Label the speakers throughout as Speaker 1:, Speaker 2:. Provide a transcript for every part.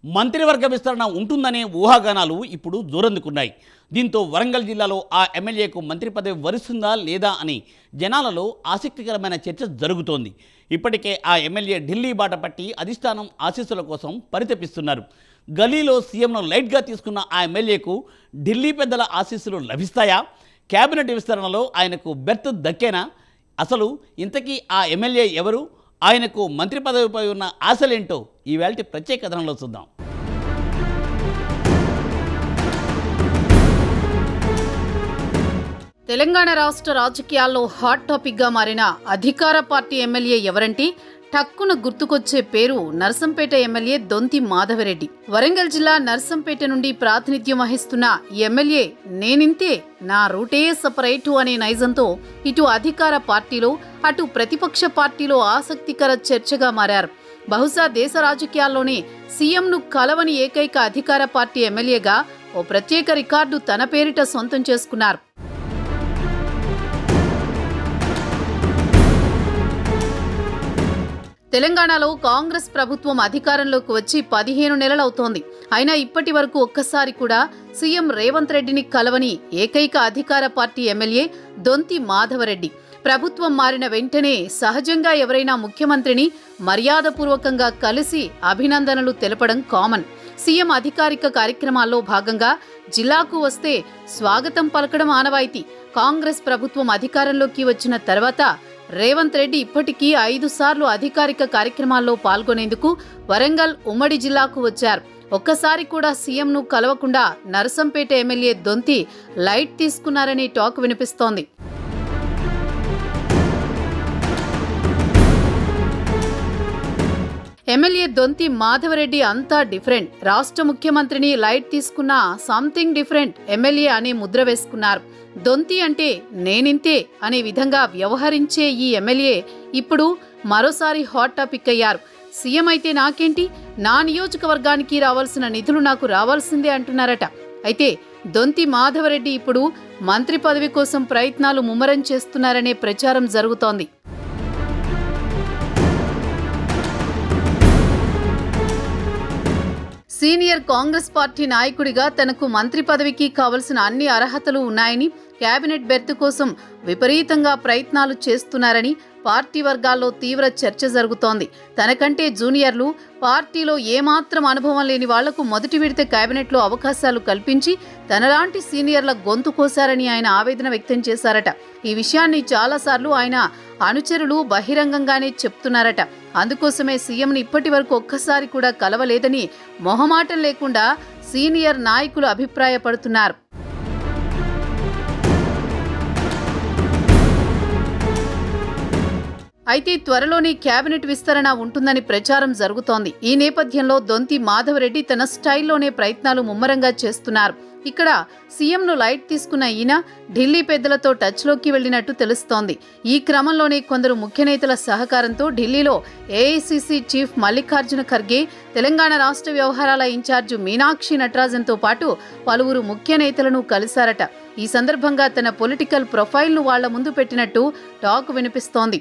Speaker 1: మంత్రివర్గ విస్తరణ ఉంటుందనే ఊహాగానాలు ఇప్పుడు జోరందుకున్నాయి. దీంతో వరంగల్ జిల్లాలో ఆ ఎమ్మెల్యేకు మంత్రి పదవి వరిస్తుందా లేదా అని జనాలలో ఆసక్తికరమైన చర్చ జరుగుతోంది. ఇప్పటికే ఆ ఎమ్మెల్యే ఢిల్లీ బాట పట్టి అధిష్టానం ఆశీస్సుల కోసం పరితపిస్తున్నారు. గలీలో సీఎంను లైట్గా తీసుకున్న ఆ ఎమ్మెల్యేకు ఢిల్లీ పెద్దల ఆశీస్సులు లభిస్తాయా? కేబినెట్ విస్తరణలో ఆయనకు బెర్త్ దక్కేనా? అసలు ఇంతకీ ఆ ఎమ్మెల్యే ఎవరు? ఆయనకు మంత్రి పదవిపై ఉన్న ఆశలేంటో ఈవేళ ప్రత్యేక కథనంలో చూద్దాం.
Speaker 2: తెలంగాణ రాష్ట్ర రాజకీయాల్లో హాట్ టాపిక్గా మారిన అధికార పార్టీ ఎమ్మెల్యే ఎవరంటే టక్కున గుర్తుకొచ్చే పేరు నర్సంపేట ఎమ్మెల్యే దొంతి మాధవరెడ్డి. వరంగల్ జిల్లా నర్సంపేట నుండి ప్రాతినిధ్యం వహిస్తున్న ఈ ఎమ్మెల్యే నేనింతే, నా రూటే సపరేటు అనే నైజంతో ఇటు అధికార పార్టీలో అటు ప్రతిపక్ష పార్టీలో ఆసక్తికర చర్చగా మారారు. బహుశా దేశ రాజకీయాల్లోనే సీఎంను కలవని ఏకైక అధికార పార్టీ ఎమ్మెల్యేగా ఓ ప్రత్యేక రికార్డు తన పేరిట సొంతం చేసుకున్నారు. తెలంగాణలో కాంగ్రెస్ ప్రభుత్వం అధికారంలోకి వచ్చి 15 నెలలవుతోంది. అయినా ఇప్పటి వరకు ఒక్కసారి కూడా సీఎం రేవంత్ రెడ్డిని కలవని ఏకైక అధికార పార్టీ ఎమ్మెల్యే దొంతి మాధవరెడ్డి. ప్రభుత్వం మారిన వెంటనే సహజంగా ఎవరైనా ముఖ్యమంత్రిని మర్యాదపూర్వకంగా కలిసి అభినందనలు తెలపడం కామన్. సీఎం అధికారిక కార్యక్రమాల్లో భాగంగా జిల్లాకు వస్తే స్వాగతం పలకడం ఆనవాయితీ. కాంగ్రెస్ ప్రభుత్వం అధికారంలోకి వచ్చిన తర్వాత రేవంత్ రెడ్డి ఇప్పటికీ 5 సార్లు అధికారిక కార్యక్రమాల్లో పాల్గొనేందుకు వరంగల్ ఉమ్మడి జిల్లాకు వచ్చారు. ఒక్కసారి కూడా సీఎంను కలవకుండా నర్సంపేట ఎమ్మెల్యే దొంతి లైట్ తీసుకున్నారనే టాక్ వినిపిస్తోంది. ఎమ్మెల్యే దొంతి మాధవరెడ్డి అంతా డిఫరెంట్. రాష్ట్ర ముఖ్యమంత్రిని లైట్ తీసుకున్న సంథింగ్ డిఫరెంట్ ఎమ్మెల్యే అనే ముద్ర వేసుకున్నారు. దొంతి అంటే నేనింతే అనే విధంగా వ్యవహరించే ఈ ఎమ్మెల్యే ఇప్పుడు మరోసారి హాట్ టాపిక్ అయ్యారు. సీఎం అయితే నాకేంటి, నా నియోజకవర్గానికి రావాల్సిన నిధులు నాకు రావాల్సిందే అంటున్నారట. అయితే దొంతి మాధవరెడ్డి ఇప్పుడు మంత్రి పదవి కోసం ప్రయత్నాలు ముమ్మరం చేస్తున్నారనే ప్రచారం జరుగుతోంది. సీనియర్ కాంగ్రెస్ పార్టీ నాయకుడిగా తనకు మంత్రి పదవికి కావలసిన అన్ని అర్హతలు ఉన్నాయని, కేబినెట్ బెర్త్ కోసం విపరీతంగా ప్రయత్నాలు చేస్తున్నారని పార్టీ వర్గాల్లో తీవ్ర చర్చ జరుగుతోంది. తనకంటే జూనియర్లు, పార్టీలో ఏమాత్రం అనుభవం లేని వాళ్లకు మొదటి విడత కేబినెట్లో అవకాశాలు కల్పించి తనలాంటి సీనియర్ల గొంతు కోశారని ఆయన ఆవేదన వ్యక్తం చేశారట. ఈ విషయాన్ని చాలాసార్లు ఆయన అనుచరులు బహిరంగంగానే చెప్తున్నారట. అందుకోసమే సీఎంని ఇప్పటి వరకు ఒక్కసారి కూడా కలవలేదని మొహమాటం లేకుండా సీనియర్ నాయకులు అభిప్రాయపడుతున్నారు. అయితే త్వరలోనే కేబినెట్ విస్తరణ ఉంటుందని ప్రచారం జరుగుతోంది. ఈ నేపథ్యంలో దొంతి మాధవరెడ్డి తన స్టైల్లోనే ప్రయత్నాలు ముమ్మరంగా చేస్తున్నారు. ఇక్కడ సీఎంను లైట్ తీసుకున్న ఈయన ఢిల్లీ పెద్దలతో టచ్లోకి వెళ్లినట్టు తెలుస్తోంది. ఈ క్రమంలోనే కొందరు ముఖ్య నేతల సహకారంతో ఢిల్లీలో ఏఐసీసీ చీఫ్ మల్లికార్జున ఖర్గే, తెలంగాణ రాష్ట్ర వ్యవహారాల ఇన్ఛార్జి మీనాక్షి నటరాజన్తో పాటు పలువురు ముఖ్య నేతలను కలిశారట. ఈ సందర్భంగా తన పొలిటికల్ ప్రొఫైల్ను వాళ్ల ముందు పెట్టినట్టు టాక్ వినిపిస్తోంది.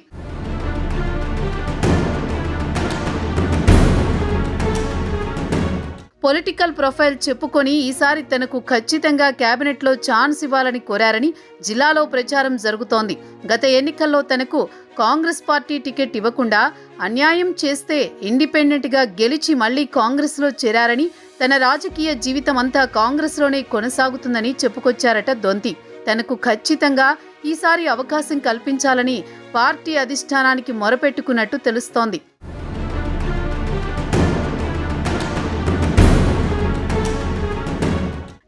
Speaker 2: పొలిటికల్ ప్రొఫైల్ చెప్పుకొని ఈసారి తనకు ఖచ్చితంగా కేబినెట్లో ఛాన్స్ ఇవ్వాలని కోరారని జిల్లాలో ప్రచారం జరుగుతోంది. గత ఎన్నికల్లో తనకు కాంగ్రెస్ పార్టీ టికెట్ ఇవ్వకుండా అన్యాయం చేస్తే ఇండిపెండెంట్గా గెలిచి మళ్లీ కాంగ్రెస్లో చేరారని, తన రాజకీయ జీవితం అంతా కాంగ్రెస్లోనే కొనసాగుతుందని చెప్పుకొచ్చారట దొంతి. తనకు ఖచ్చితంగా ఈసారి అవకాశం కల్పించాలని పార్టీ అధిష్టానానికి మొరపెట్టుకున్నట్టు తెలుస్తోంది.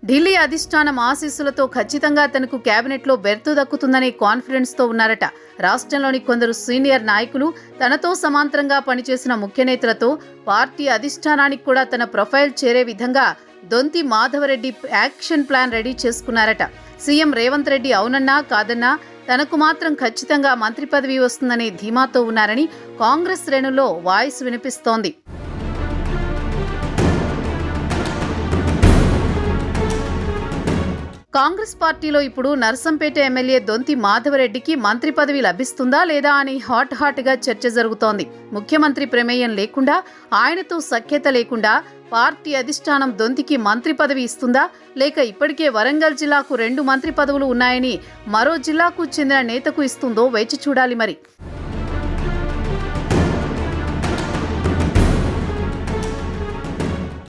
Speaker 2: ఢిల్లీ అధిష్టానం ఆశీస్సులతో ఖచ్చితంగా తనకు కేబినెట్లో బెర్తు దక్కుతుందనే కాన్ఫిడెన్స్తో ఉన్నారట. రాష్ట్రంలోని కొందరు సీనియర్ నాయకులు, తనతో సమాంతరంగా పనిచేసిన ముఖ్య నేతలతో పార్టీ అధిష్టానానికి కూడా తన ప్రొఫైల్ చేరే విధంగా Donthi Madhava Reddy action plan ready చేసుకున్నారట. సీఎం రేవంత్ రెడ్డి అవునన్నా కాదన్నా తనకు మాత్రం ఖచ్చితంగా మంత్రి పదవి వస్తుందనే ధీమాతో ఉన్నారని కాంగ్రెస్ శ్రేణుల్లో వాయిస్ వినిపిస్తోంది. కాంగ్రెస్ పార్టీలో ఇప్పుడు నర్సంపేట ఎమ్మెల్యే దొంతి మాధవరెడ్డికి మంత్రి పదవి లభిస్తుందా లేదా అని హాట్గా చర్చ జరుగుతోంది. ముఖ్యమంత్రి ప్రమేయం లేకుండా, ఆయనతో సఖ్యత లేకుండా పార్టీ అధిష్టానం దొంతికి మంత్రి పదవి ఇస్తుందా, లేక ఇప్పటికే వరంగల్ జిల్లాకు 2 మంత్రి పదవులు ఉన్నాయని మరో జిల్లాకు చెందిన నేతకు ఇస్తుందో వేచి చూడాలి మరి.